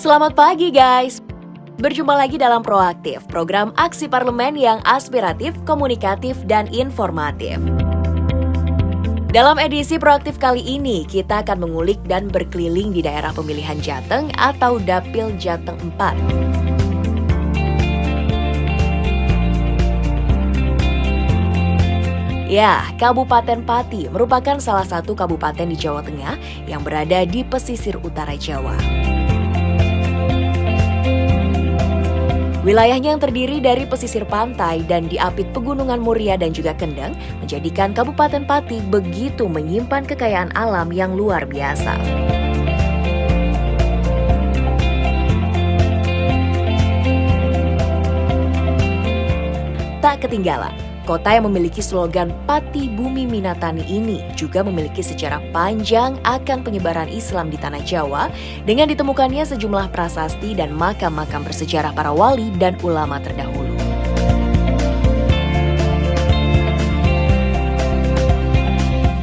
Selamat pagi guys. Berjumpa lagi dalam Proaktif, program aksi parlemen yang aspiratif, komunikatif, dan informatif. Dalam edisi Proaktif kali ini, kita akan mengulik dan berkeliling di daerah pemilihan Jateng atau Dapil Jateng 4. Ya, Kabupaten Pati merupakan salah satu kabupaten di Jawa Tengah yang berada di pesisir utara Jawa. Wilayahnya yang terdiri dari pesisir pantai dan diapit pegunungan Muria dan juga Kendeng menjadikan Kabupaten Pati begitu menyimpan kekayaan alam yang luar biasa. Tak ketinggalan, kota yang memiliki slogan Pati Bumi Minatani ini juga memiliki sejarah panjang akan penyebaran Islam di Tanah Jawa dengan ditemukannya sejumlah prasasti dan makam-makam bersejarah para wali dan ulama terdahulu.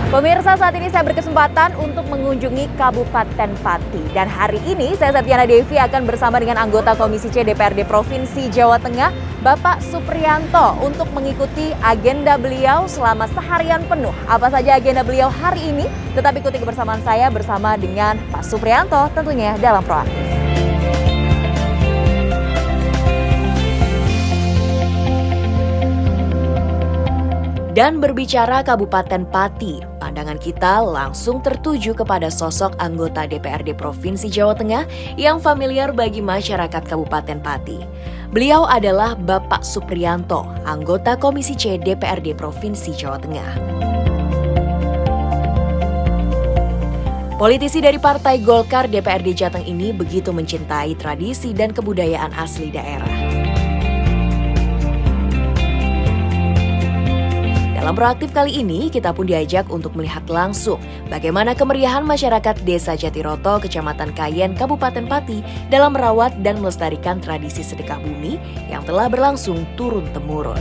Pemirsa, saat ini saya berkesempatan untuk mengunjungi Kabupaten Pati. Dan hari ini saya Septiana Devi akan bersama dengan anggota Komisi C DPRD Provinsi Jawa Tengah, Bapak Supriyanto, untuk mengikuti agenda beliau selama seharian penuh. Apa saja agenda beliau hari ini? Tetap ikuti kebersamaan saya bersama dengan Pak Supriyanto tentunya dalam Proaktif. Dan berbicara Kabupaten Pati, pandangan kita langsung tertuju kepada sosok anggota DPRD Provinsi Jawa Tengah yang familiar bagi masyarakat Kabupaten Pati. Beliau adalah Bapak Supriyanto, anggota Komisi C DPRD Provinsi Jawa Tengah. Politisi dari Partai Golkar DPRD Jateng ini begitu mencintai tradisi dan kebudayaan asli daerah. Dalam Proaktif kali ini, kita pun diajak untuk melihat langsung bagaimana kemeriahan masyarakat Desa Jatiroto, Kecamatan Kayen, Kabupaten Pati dalam merawat dan melestarikan tradisi sedekah bumi yang telah berlangsung turun-temurun.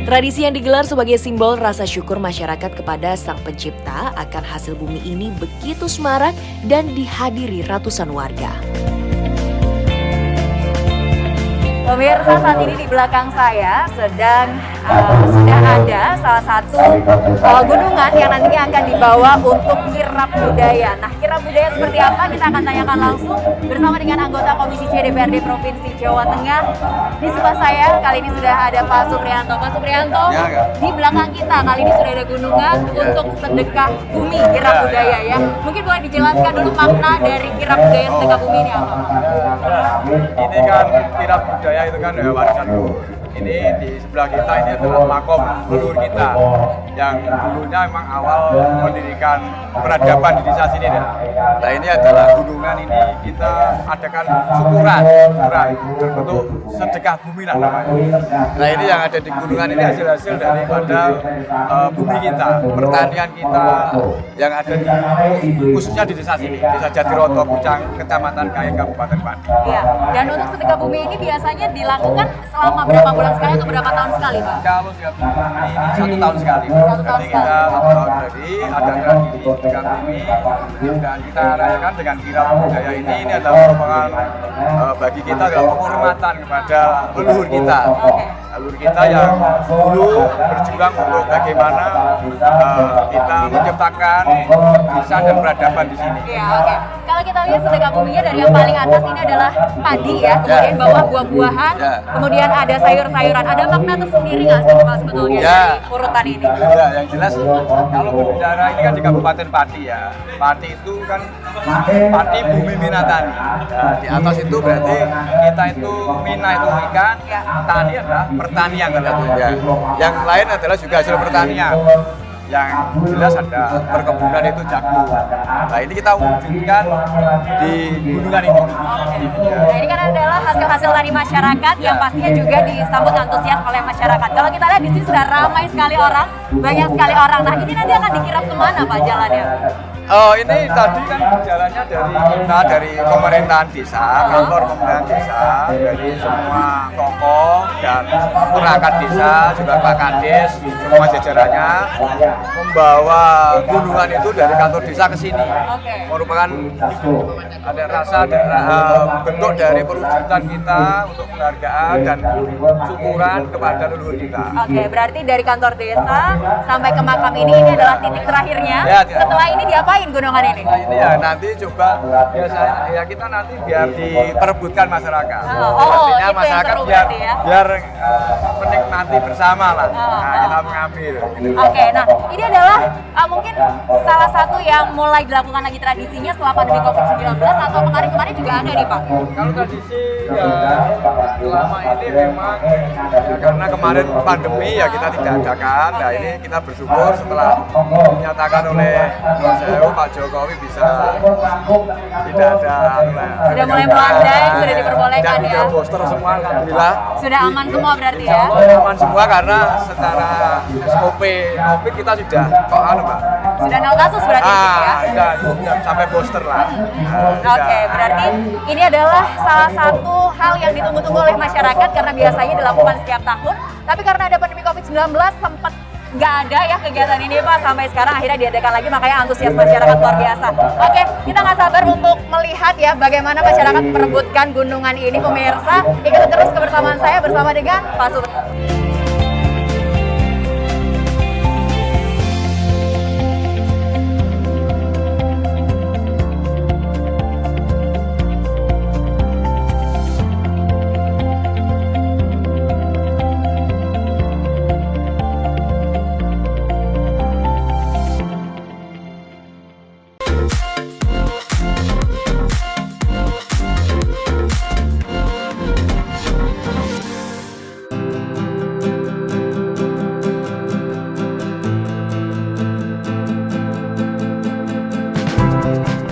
Tradisi yang digelar sebagai simbol rasa syukur masyarakat kepada Sang Pencipta akan hasil bumi ini begitu semarak dan dihadiri ratusan warga. Pemirsa, saat ini di belakang saya sudah ada salah satu gunungan yang nantinya akan dibawa untuk kirap budaya. Nah, kirap budaya seperti apa kita akan tanyakan langsung bersama dengan anggota Komisi C DPRD Provinsi Jawa Tengah. Di sebelah saya kali ini sudah ada Pak Supriyanto. Pak Supriyanto, di belakang kita kali ini sudah ada gunungan untuk sedekah bumi kirap budaya ya. Mungkin boleh dijelaskan dulu makna dari kirap budaya sedekah bumi ini apa? Ini kan kirap budaya itu kan warisan leluhur. Ini di sebelah kita ini adalah makom leluhur kita yang dulunya memang awal mendirikan peradaban di desa sini. Nah, ini adalah gunungan ini kita adakan syukuran berbentuk sedekah bumi lah namanya. Nah, ini yang ada di gunungan ini hasil-hasil daripada bumi kita, pertanian kita yang ada di khususnya di desa sini, Desa Jatiroto, Pucang, Kecamatan Kayen, Kabupaten Pati. Iya. Dan untuk sedekah bumi ini biasanya dilakukan selama berapa bulan sekali atau berapa tahun sekali, Pak? Kalau sedekah bumi ini 1 tahun sekali. Jadi kita 1 tahun dari ada tradisi sedekah bumi dan kita rayakan dengan kirap budaya ini. Ini adalah merupakan bagi kita adalah penghormatan kepada leluhur kita. Leluhur kita yang dulu berjuang untuk bagaimana kita menciptakan lisan dan peradaban di sini. Iya, oke. Kalau kita lihat sedekah buminya dari yang paling atas ini adalah padi ya, kemudian bawah buah-buahan, kemudian ada sayur-sayuran. Ada makna tersendiri nggak sih Pak sebetulnya dari urutan ini? Ya, yang jelas kalau berbicara ini kan di Kabupaten Pati ya. Pati itu kan Pati Bumi Minatani. Nah, di atas itu berarti kita itu mina itu ikan, tani adalah pertanian kan ya. Yang lain adalah juga hasil pertanian. Yang jelas ada perkebunan itu jagung. Nah, ini kita wujudkan di gunungan ini. Nah, ini kan adalah hasil-hasil dari masyarakat yang pastinya juga disambut antusias oleh masyarakat. Kalau kita lihat di sini sudah ramai sekali orang, banyak sekali orang. Nah, ini nanti akan dikirap kemana Pak jalannya? Oh, ini tadi kan jalannya dari pemerintahan desa, kantor pemerintahan desa, dari semua tokoh dan perangkat desa, juga Pak Kades, semua jajarannya membawa gunungan itu dari kantor desa ke sini. Merupakan ada rasa dan bentuk dari perwujudan kita untuk penghargaan dan syukuran kepada leluhur kita. Oke, berarti dari kantor desa sampai ke makam ini adalah titik terakhirnya. Ya, Setelah ini diapain gunungan ini? Nah, ini ya nanti coba ya kita nanti biar diperebutkan masyarakat. Artinya itu masyarakat yang seru biar menikmati bersama lah. Nah, kita mengambil. Oke, nah ini adalah mungkin salah satu yang mulai dilakukan lagi tradisinya setelah pandemi COVID-19 atau kemarin-kemarin juga ada nih Pak? Kalau tradisi ya selama ini memang ya, karena kemarin pandemi ya kita tidak adakan. Nah ini kita bersyukur setelah dinyatakan oleh Pak Jokowi bisa tidak ada sudah mulai melandai, sudah diperbolehkan dan ya. Booster semua alhamdulillah. Sudah aman semua berarti ya? Aman semua karena secara SOP COVID kita sudah kok Pak. Sudah 0 kasus berarti ya? Sudah sampai booster lah. Oke, berarti ini adalah salah satu hal yang ditunggu-tunggu oleh masyarakat karena biasanya dilakukan setiap tahun. Tapi karena ada pandemi COVID-19 sempat nggak ada ya kegiatan ini Pak, sampai sekarang akhirnya diadakan lagi, makanya antusias masyarakat luar biasa. Oke, kita nggak sabar untuk melihat ya bagaimana masyarakat merebutkan gunungan ini. Pemirsa, ikuti terus kebersamaan saya bersama dengan Pak Supri.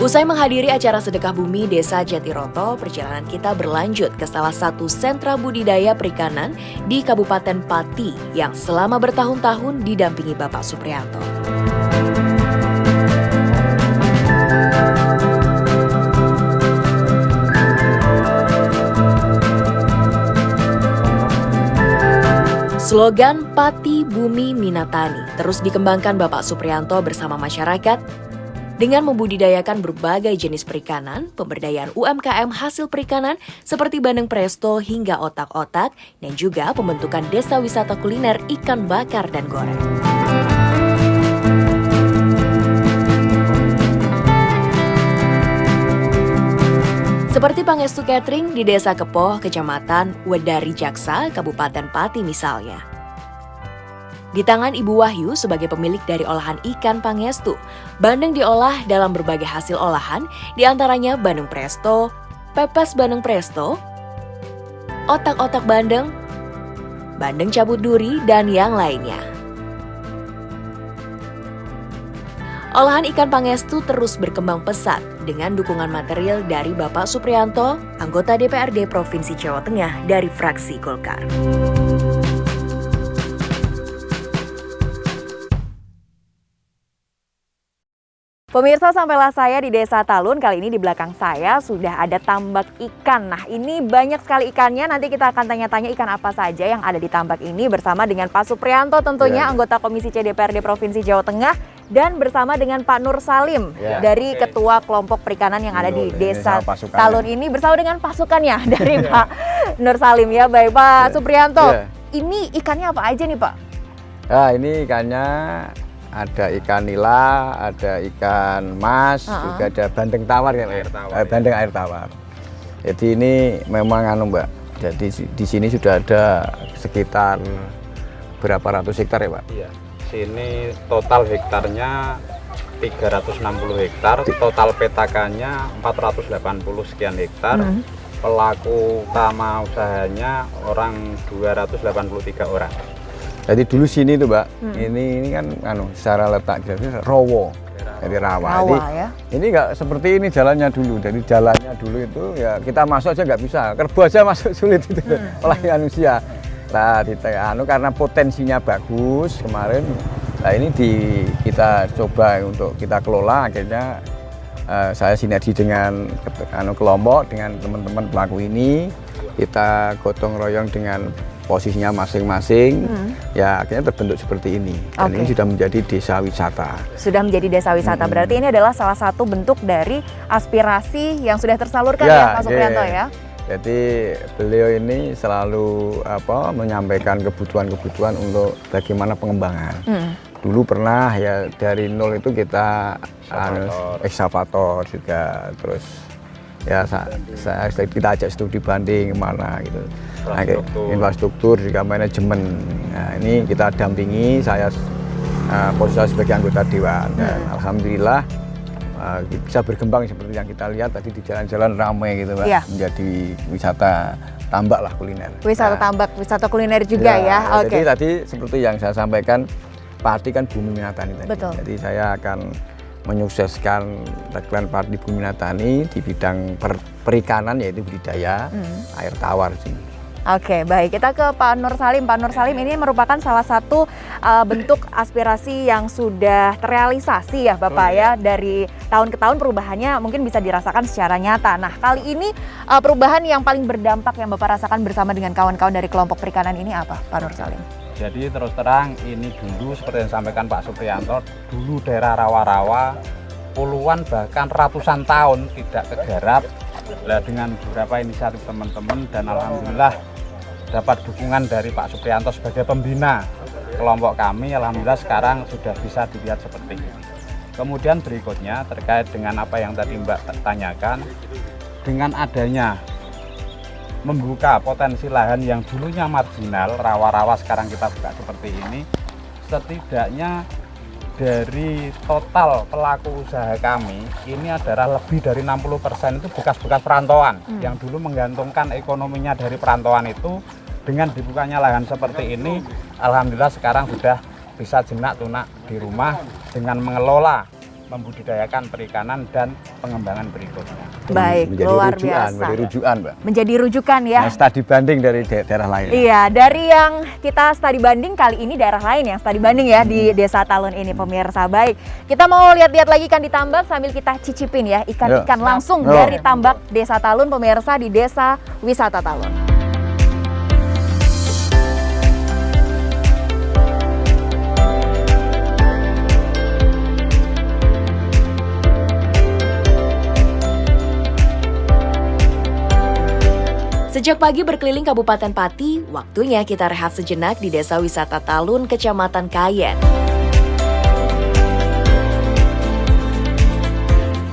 Usai menghadiri acara sedekah bumi Desa Jatiroto, perjalanan kita berlanjut ke salah satu sentra budidaya perikanan di Kabupaten Pati yang selama bertahun-tahun didampingi Bapak Suprianto. Slogan Pati Bumi Minatani terus dikembangkan Bapak Suprianto bersama masyarakat dengan membudidayakan berbagai jenis perikanan, pemberdayaan UMKM hasil perikanan seperti bandeng presto hingga otak-otak, dan juga pembentukan desa wisata kuliner ikan bakar dan goreng. Seperti Pangestu Catering di Desa Kepoh, Kecamatan Wedari Jaksa, Kabupaten Pati misalnya. Di tangan Ibu Wahyu sebagai pemilik dari olahan ikan Pangestu, bandeng diolah dalam berbagai hasil olahan, diantaranya bandeng presto, pepes bandeng presto, otak-otak bandeng, bandeng cabut duri, dan yang lainnya. Olahan ikan Pangestu terus berkembang pesat dengan dukungan material dari Bapak Suprianto, anggota DPRD Provinsi Jawa Tengah dari fraksi Golkar. Pemirsa, sampailah saya di Desa Talun. Kali ini di belakang saya sudah ada tambak ikan. Nah, ini banyak sekali ikannya. Nanti kita akan tanya-tanya ikan apa saja yang ada di tambak ini bersama dengan Pak Suprianto tentunya, anggota Komisi C DPRD Provinsi Jawa Tengah, dan bersama dengan Pak Nur Salim dari Ketua Kelompok Perikanan yang ada di Desa Talun ini, bersama dengan pasukannya dari Pak Nur Salim ya. Baik Pak Suprianto, ini ikannya apa aja nih Pak? Nah, ini ikannya ada ikan nila, ada ikan mas, juga ada bandeng tawar ya, bandeng air tawar. Jadi ini memang Mbak. Jadi di sini sudah ada sekitar berapa ratus hektar ya Pak? Iya. Sini total hektarnya 360 hektar, total petakannya 480 sekian hektar. Pelaku utama usahanya orang 283 orang. Jadi dulu sini tuh Mbak, ini kan secara letak rowo, jadi rawa. Jadi, ya? Ini nggak seperti ini jalannya dulu. Jadi jalannya dulu itu ya kita masuk aja nggak bisa, kerbau aja masuk sulit itu oleh manusia. Nah, karena potensinya bagus kemarin Nah ini kita coba untuk kita kelola, akhirnya saya sinergi dengan kelompok, dengan teman-teman pelaku ini, kita gotong royong dengan posisinya masing-masing, ya akhirnya terbentuk seperti ini. Dan ini sudah menjadi desa wisata. Sudah menjadi desa wisata, berarti ini adalah salah satu bentuk dari aspirasi yang sudah tersalurkan ya Pak Supriyanto ya? Jadi beliau ini selalu menyampaikan kebutuhan-kebutuhan untuk bagaimana pengembangan. Dulu pernah ya dari nol itu kita ekskavator juga, terus ya kita ajak studi banding kemana gitu. Infrastruktur juga manajemen. Nah ini kita dampingi, saya posisi sebagai anggota dewan dan alhamdulillah bisa berkembang seperti yang kita lihat tadi di jalan-jalan ramai gitu Mbak, menjadi wisata tambak lah kuliner. Wisata tambak, wisata kuliner juga ya. Jadi tadi seperti yang saya sampaikan, Pati kan Bumi Minatani tadi. Betul. Jadi saya akan menyukseskan tagline Pati Bumi Minatani di bidang perikanan, yaitu budidaya air tawar sih. Oke, baik. Kita ke Pak Nur Salim. Pak Nur Salim ini merupakan salah satu bentuk aspirasi yang sudah terrealisasi ya Bapak ya. Dari tahun ke tahun perubahannya mungkin bisa dirasakan secara nyata. Nah, kali ini perubahan yang paling berdampak yang Bapak rasakan bersama dengan kawan-kawan dari kelompok perikanan ini apa, Pak Nur Salim? Jadi terus terang ini dulu seperti yang disampaikan Pak Supriyanto, dulu daerah rawa-rawa puluhan bahkan ratusan tahun tidak kegarap. Nah, dengan beberapa inisiatif teman-teman dan alhamdulillah dapat dukungan dari Pak Supriyanto sebagai pembina kelompok kami, alhamdulillah sekarang sudah bisa dilihat seperti ini. Kemudian berikutnya terkait dengan apa yang tadi Mbak tanyakan, dengan adanya membuka potensi lahan yang dulunya marginal, rawa-rawa sekarang kita buka seperti ini, setidaknya dari total pelaku usaha kami ini adalah lebih dari 60% itu bekas-bekas perantauan yang dulu menggantungkan ekonominya dari perantauan itu. Dengan dibukanya lahan seperti ini, alhamdulillah sekarang sudah bisa jenak tunak di rumah dengan mengelola, membudidayakan perikanan dan pengembangan berikutnya. Baik, menjadi luar rujukan, biasa. menjadi rujukan, Mbak. Menjadi rujukan ya. Nah, studi banding dari daerah lain. Iya, dari yang kita studi banding kali ini daerah lain yang studi banding ya di Desa Talun ini pemirsa. Baik, kita mau lihat-lihat lagi ikan di tambak sambil kita cicipin ya ikan-ikan langsung dari tambak Desa Talun pemirsa di Desa Wisata Talun. Sejak pagi berkeliling Kabupaten Pati, waktunya kita rehat sejenak di Desa Wisata Talun, Kecamatan Kayen.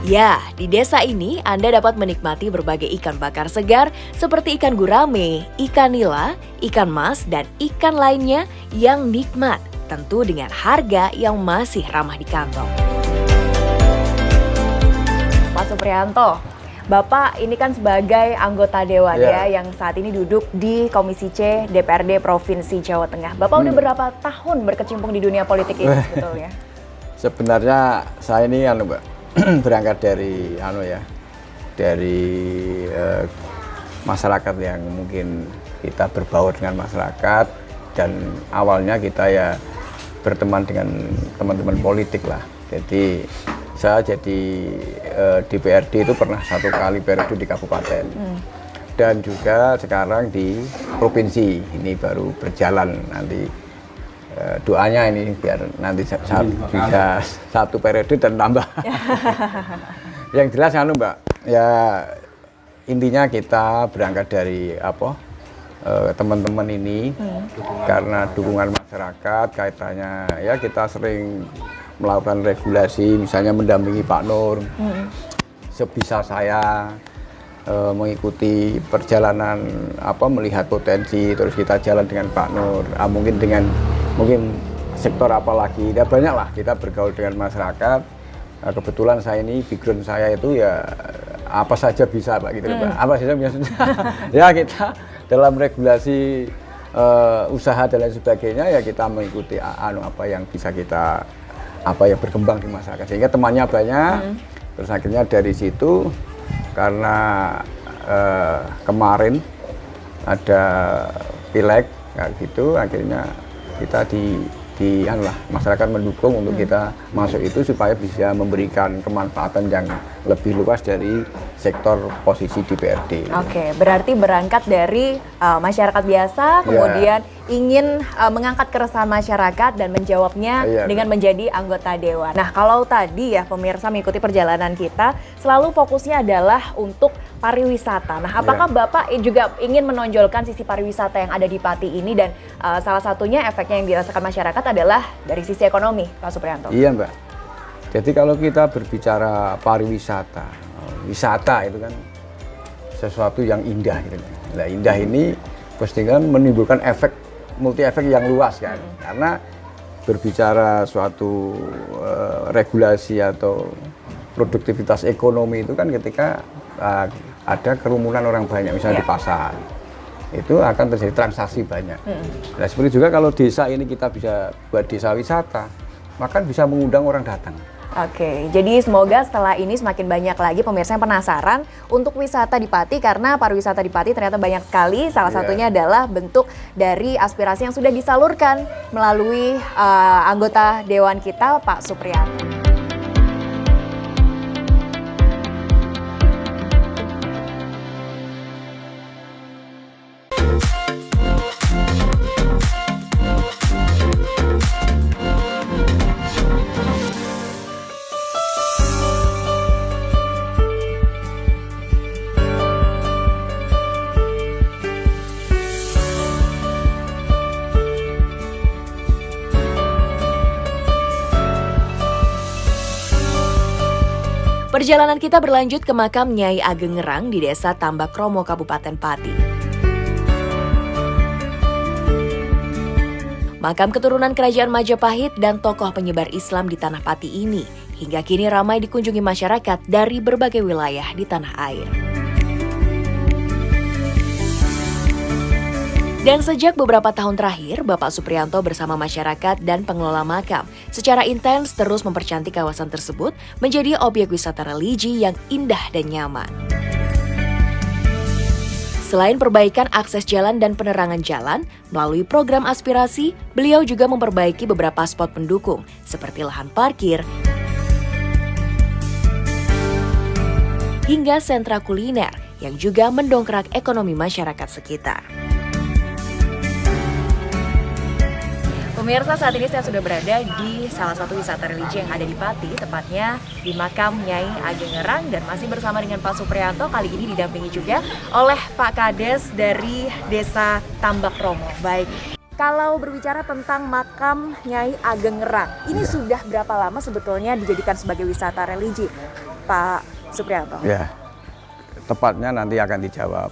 Ya, di desa ini Anda dapat menikmati berbagai ikan bakar segar seperti ikan gurame, ikan nila, ikan mas, dan ikan lainnya yang nikmat, tentu dengan harga yang masih ramah di kantong. Pak Supriyanto, Bapak ini kan sebagai anggota Dewan ya yang saat ini duduk di Komisi C DPRD Provinsi Jawa Tengah. Bapak udah berapa tahun berkecimpung di dunia politik ini sebetulnya? Sebenarnya saya ini Mbak, berangkat dari masyarakat yang mungkin kita berbaur dengan masyarakat, dan awalnya kita ya berteman dengan teman-teman politik lah. Jadi saya jadi DPRD itu pernah 1 kali periode di kabupaten dan juga sekarang di provinsi ini baru berjalan. Nanti doanya ini biar nanti bisa 1 periode dan tambah. Yang jelas Mbak, ya intinya kita berangkat dari teman-teman ini karena dukungan masyarakat, kaitannya ya kita sering melakukan regulasi, misalnya mendampingi Pak Nur. Sebisa saya mengikuti perjalanan melihat potensi, terus kita jalan dengan Pak Nur. Mungkin sektor apa lagi, ya banyak lah kita bergaul dengan masyarakat. Kebetulan saya ini background saya itu ya apa saja bisa Pak gitu Pak. Apa saja biasanya ya kita dalam regulasi usaha dan lain sebagainya ya kita mengikuti apa yang bisa kita yang berkembang di masyarakat, sehingga temannya banyak. Terus akhirnya dari situ karena kemarin ada pileg kayak gitu, akhirnya kita masyarakat mendukung untuk kita masuk itu supaya bisa memberikan kemanfaatan yang lebih luas dari sektor posisi DPRD. Oke, berarti berangkat dari masyarakat biasa, kemudian ingin mengangkat keresahan masyarakat dan menjawabnya dengan menjadi anggota dewan. Nah, kalau tadi ya pemirsa mengikuti perjalanan kita, selalu fokusnya adalah untuk pariwisata. Nah, apakah Bapak juga ingin menonjolkan sisi pariwisata yang ada di Pati ini dan salah satunya efeknya yang dirasakan masyarakat adalah dari sisi ekonomi, Pak Supriyanto? Iya, Mbak. Jadi kalau kita berbicara pariwisata, wisata itu kan sesuatu yang indah gitu. Nah, indah ini pasti kan menimbulkan multi efek yang luas kan. Karena berbicara suatu regulasi atau produktivitas ekonomi itu kan ketika ada kerumunan orang banyak misalnya di pasar, itu akan terjadi transaksi banyak. Nah, seperti juga kalau desa ini kita bisa buat desa wisata, maka bisa mengundang orang datang. Oke, jadi semoga setelah ini semakin banyak lagi pemirsa yang penasaran untuk wisata di Pati, karena pariwisata di Pati ternyata banyak sekali. Salah satunya adalah bentuk dari aspirasi yang sudah disalurkan melalui anggota dewan kita, Pak Supriyanto. Perjalanan kita berlanjut ke makam Nyai Ageng Ngerang di Desa Tambak Romo, Kabupaten Pati. Makam keturunan kerajaan Majapahit dan tokoh penyebar Islam di Tanah Pati ini hingga kini ramai dikunjungi masyarakat dari berbagai wilayah di tanah air. Dan sejak beberapa tahun terakhir, Bapak Supriyanto bersama masyarakat dan pengelola makam secara intens terus mempercantik kawasan tersebut menjadi objek wisata religi yang indah dan nyaman. Selain perbaikan akses jalan dan penerangan jalan, melalui program aspirasi, beliau juga memperbaiki beberapa spot pendukung seperti lahan parkir, hingga sentra kuliner yang juga mendongkrak ekonomi masyarakat sekitar. Pemirsa, saat ini saya sudah berada di salah satu wisata religi yang ada di Pati, tepatnya di makam Nyai Ageng Ngerang, dan masih bersama dengan Pak Supriyanto, kali ini didampingi juga oleh Pak Kades dari Desa Tambak Romo. Baik, kalau berbicara tentang makam Nyai Ageng Ngerang, ini sudah berapa lama sebetulnya dijadikan sebagai wisata religi, Pak Supriyanto? Ya, tepatnya nanti akan dijawab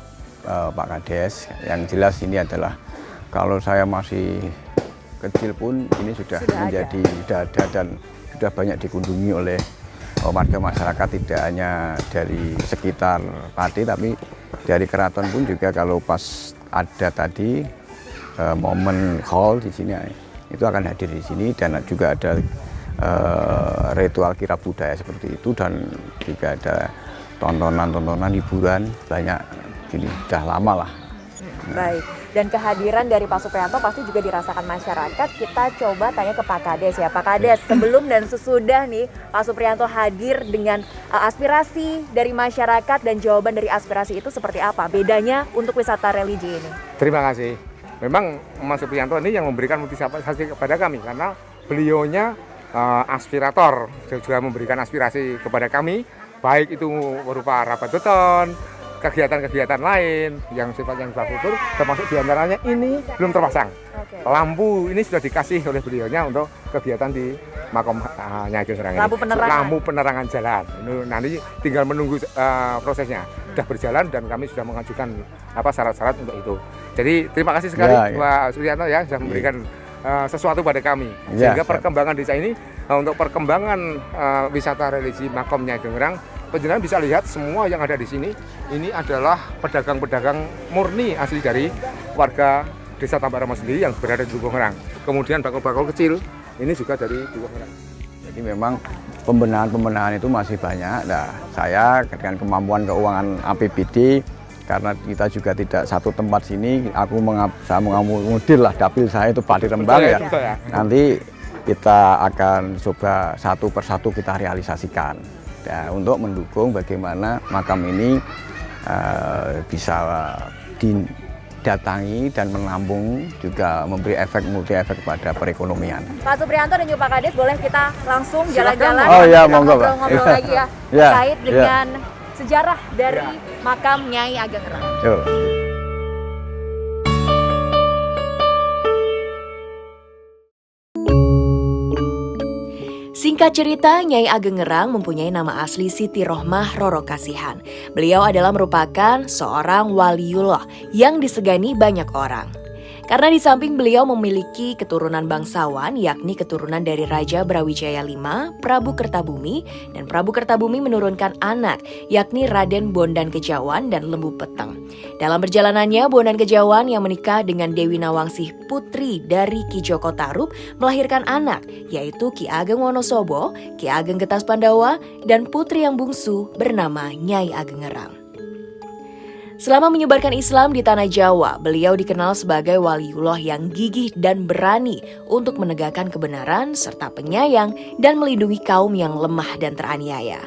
Pak Kades. Yang jelas ini adalah kalau saya masih kecil pun ini sudah ada dan sudah banyak dikunjungi oleh warga masyarakat, tidak hanya dari sekitar Pati tapi dari keraton pun juga. Kalau pas ada tadi momen haul di sini itu akan hadir di sini, dan juga ada ritual kirap budaya seperti itu, dan juga ada tontonan hiburan banyak. Gini sudah lama lah. Baik, dan kehadiran dari Pak Supriyanto pasti juga dirasakan masyarakat. Kita coba tanya ke Pak Kades ya. Pak Kades, sebelum dan sesudah nih Pak Supriyanto hadir dengan aspirasi dari masyarakat dan jawaban dari aspirasi itu seperti apa bedanya untuk wisata religi ini? Terima kasih. Memang Mas Supriyanto ini yang memberikan motivasi kepada kami, karena beliaunya aspirator, juga memberikan aspirasi kepada kami, baik itu berupa rapat beton, kegiatan-kegiatan lain yang sifatnya infrastruktur, termasuk diantaranya ini belum terpasang. Lampu ini sudah dikasih oleh beliaunya untuk kegiatan di makam Nyai Ageng Ngerang ini. Lampu penerangan jalan. Ini nanti tinggal menunggu prosesnya. Sudah berjalan dan kami sudah mengajukan syarat-syarat untuk itu. Jadi terima kasih sekali Pak Supriyanto ya sudah memberikan sesuatu pada kami. Sehingga perkembangan desa ini untuk perkembangan wisata religi makam Nyai Ageng Ngerang, penjenengan bisa lihat semua yang ada di sini ini adalah pedagang-pedagang murni asli dari warga Desa Tambak Romo sendiri yang berada di Dukuh Ngerang. Kemudian bakul-bakul kecil ini juga dari Dukuh Ngerang. Jadi memang pembenahan itu masih banyak. Nah, saya dengan kemampuan keuangan APBD karena kita juga tidak satu tempat sini. Saya mengakomodir lah dapil saya itu Pati Rembang ya. Nanti kita akan coba satu persatu kita realisasikan ya, untuk mendukung bagaimana makam ini bisa didatangi dan menampung, juga memberi efek multi efek pada perekonomian. Pak Supriyanto dan juga Pak Kades, boleh kita langsung jalan-jalan Oh ya, kita monggo Pak. ngobrol-ngobrol lagi ya, Ya, terkait ya. dengan sejarah dari makam Nyai Ageng Ngerang. Yuk. Singkat cerita, Nyai Ageng Ngerang mempunyai nama asli Siti Rohmah Roro Kasihan. Beliau adalah merupakan seorang waliullah yang disegani banyak orang. Karena di samping beliau memiliki keturunan bangsawan, yakni keturunan dari Raja Brawijaya V, Prabu Kertabumi, dan Prabu Kertabumi menurunkan anak, yakni Raden Bondan Kejawan dan Lembu Peteng. Dalam perjalanannya, Bondan Kejawan yang menikah dengan Dewi Nawangsih, putri dari Ki Joko Tarub, melahirkan anak, yaitu Ki Ageng Wonosobo, Ki Ageng Getas Pandawa, dan putri yang bungsu bernama Nyai Ageng Ngerang. Selama menyebarkan Islam di tanah Jawa, beliau dikenal sebagai waliullah yang gigih dan berani untuk menegakkan kebenaran serta penyayang dan melindungi kaum yang lemah dan teraniaya.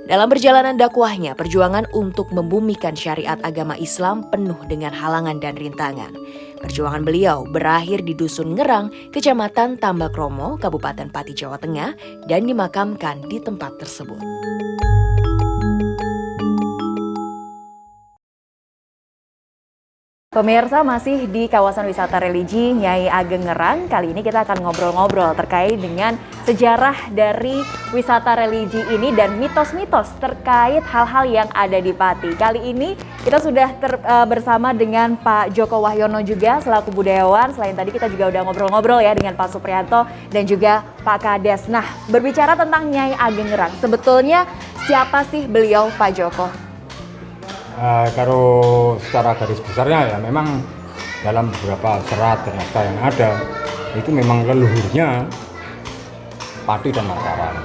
Dalam perjalanan dakwahnya, perjuangan untuk membumikan syariat agama Islam penuh dengan halangan dan rintangan. Perjuangan beliau berakhir di Dusun Ngerang, Kecamatan Tambakromo, Kabupaten Pati, Jawa Tengah, dan dimakamkan di tempat tersebut. Pemirsa, masih di kawasan wisata religi Nyai Ageng Ngerang. Kali ini kita akan ngobrol-ngobrol terkait dengan sejarah dari wisata religi ini dan mitos-mitos terkait hal-hal yang ada di Pati. Kali ini kita sudah bersama dengan Pak Joko Wahyono juga selaku budayawan. Selain tadi kita juga udah ngobrol-ngobrol ya dengan Pak Supriyanto dan juga Pak Kades. Nah, berbicara tentang Nyai Ageng Ngerang, sebetulnya siapa sih beliau, Pak Joko? Kalau secara garis besarnya ya memang dalam beberapa serat dan naskah yang ada itu memang leluhurnya Pati dan Mataram.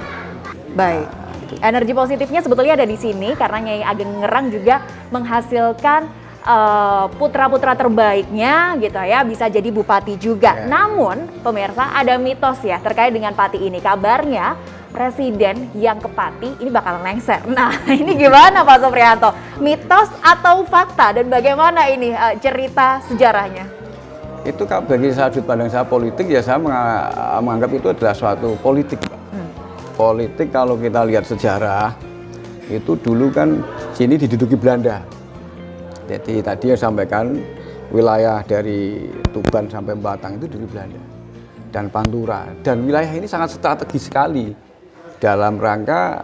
Baik, energi positifnya sebetulnya ada di sini karena Nyai Ageng Ngerang juga menghasilkan putra-putra terbaiknya gitu ya, bisa jadi bupati juga. Namun pemirsa, ada mitos ya terkait dengan Pati ini. Kabarnya presiden yang ke Pati ini bakalan lengser. Nah, ini gimana Pak Supriyanto? Mitos atau fakta dan bagaimana ini cerita sejarahnya? Itu bagi sudut pandang saya politik ya, saya menganggap itu adalah suatu politik. Politik kalau kita lihat sejarah itu dulu kan sini diduduki Belanda. Jadi tadi yang sampaikan wilayah dari Tuban sampai Batang itu dari Belanda dan Pantura, dan wilayah ini sangat strategis sekali dalam rangka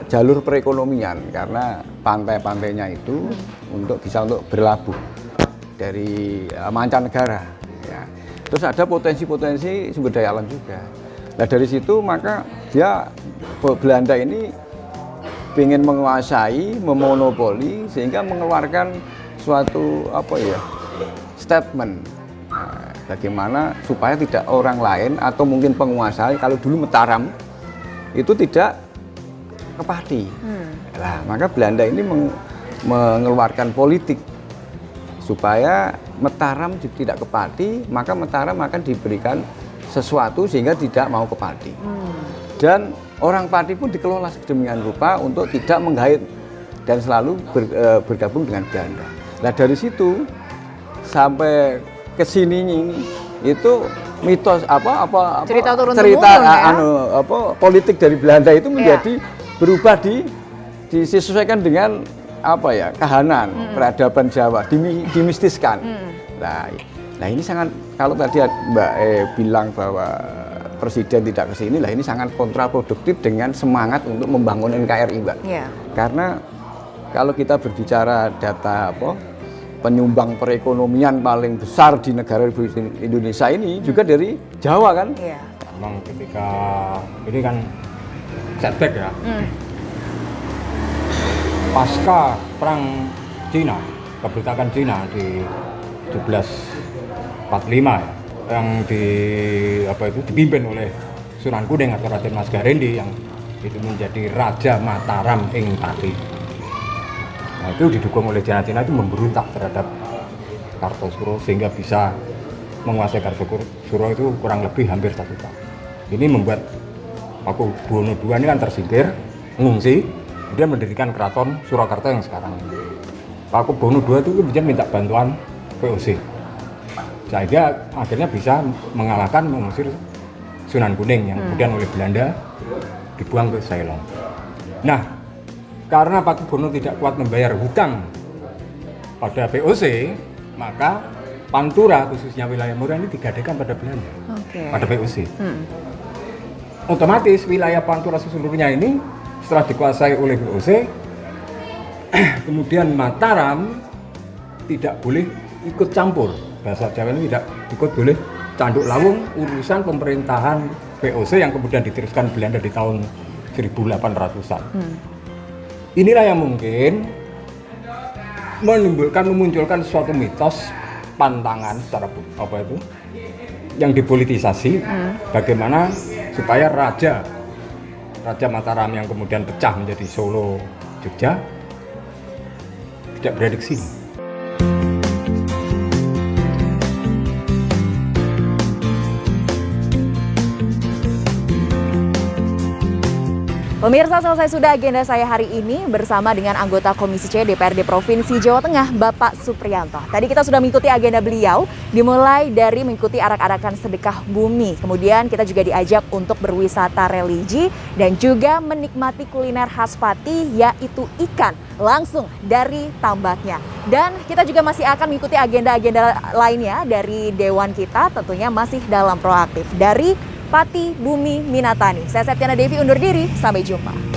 jalur perekonomian karena pantai-pantainya itu bisa untuk berlabuh dari mancanegara ya. Terus ada potensi-potensi sumber daya alam juga. Nah dari situ maka dia Belanda ini ingin menguasai, memonopoli sehingga mengeluarkan suatu statement bagaimana supaya tidak orang lain atau mungkin penguasa, kalau dulu Mataram itu tidak ke Pati. Nah, maka Belanda ini mengeluarkan politik supaya Mataram tidak ke Pati, maka Mataram akan diberikan sesuatu sehingga tidak mau ke Pati. Dan orang Pati pun dikelola sedemikian rupa untuk tidak menggait dan selalu bergabung dengan Belanda. Nah dari situ sampai ke sini itu mitos cerita turun cerita temurun, ya? Politik dari Belanda itu menjadi berubah disesuaikan dengan kahanan peradaban Jawa, dimistiskan. Nah ini sangat, kalau tadi Mbak bilang bahwa presiden tidak ke sini, lah ini sangat kontraproduktif dengan semangat untuk membangun NKRI, Mbak. Yeah. Karena kalau kita berbicara data penyumbang perekonomian paling besar di negara Republik Indonesia ini juga dari Jawa kan? Yeah. Memang ketika ini kan setback ya. Pasca perang Cina, kebertakan Cina di 1745 ya, yang dipimpin oleh Sunan Kuding atau Raden Mas Garendi yang itu menjadi Raja Mataram ing Pati. Nah itu didukung oleh Janatina itu memberontak terhadap Kartosuro sehingga bisa menguasai Kartosuro itu kurang lebih hampir 1 tahun. Ini membuat Pakubuwono II ini kan tersingkir, mengungsi, kemudian mendirikan keraton Surakarta yang sekarang ini. Pakubuwono II itu kemudian minta bantuan VOC, sehingga akhirnya bisa mengalahkan, mengusir Sunan Kuning yang kemudian oleh Belanda dibuang ke Ceylon. Nah, karena Pakubuwono tidak kuat membayar hutang pada VOC, maka Pantura khususnya wilayah Mura ini digadaikan pada Belanda, pada VOC. Otomatis wilayah Pantura seluruhnya ini setelah dikuasai oleh VOC, kemudian Mataram tidak boleh ikut campur, bahasa Jawa ini tidak ikut boleh canduk lawung urusan pemerintahan VOC yang kemudian diteruskan Belanda di tahun 1800-an. Inilah yang mungkin memunculkan suatu mitos pantangan secara yang dipolitisasi, bagaimana supaya Raja Mataram yang kemudian pecah menjadi Solo, Jogja tidak berada di sini. Pemirsa, selesai sudah agenda saya hari ini bersama dengan anggota Komisi C DPRD Provinsi Jawa Tengah, Bapak Supriyanto. Tadi kita sudah mengikuti agenda beliau, dimulai dari mengikuti arak-arakan sedekah bumi. Kemudian kita juga diajak untuk berwisata religi dan juga menikmati kuliner khas Pati, yaitu ikan langsung dari tambaknya. Dan kita juga masih akan mengikuti agenda-agenda lainnya dari Dewan kita, tentunya masih dalam proaktif. Dari Pati Bumi Minatani. Saya Septiana Devi undur diri, sampai jumpa.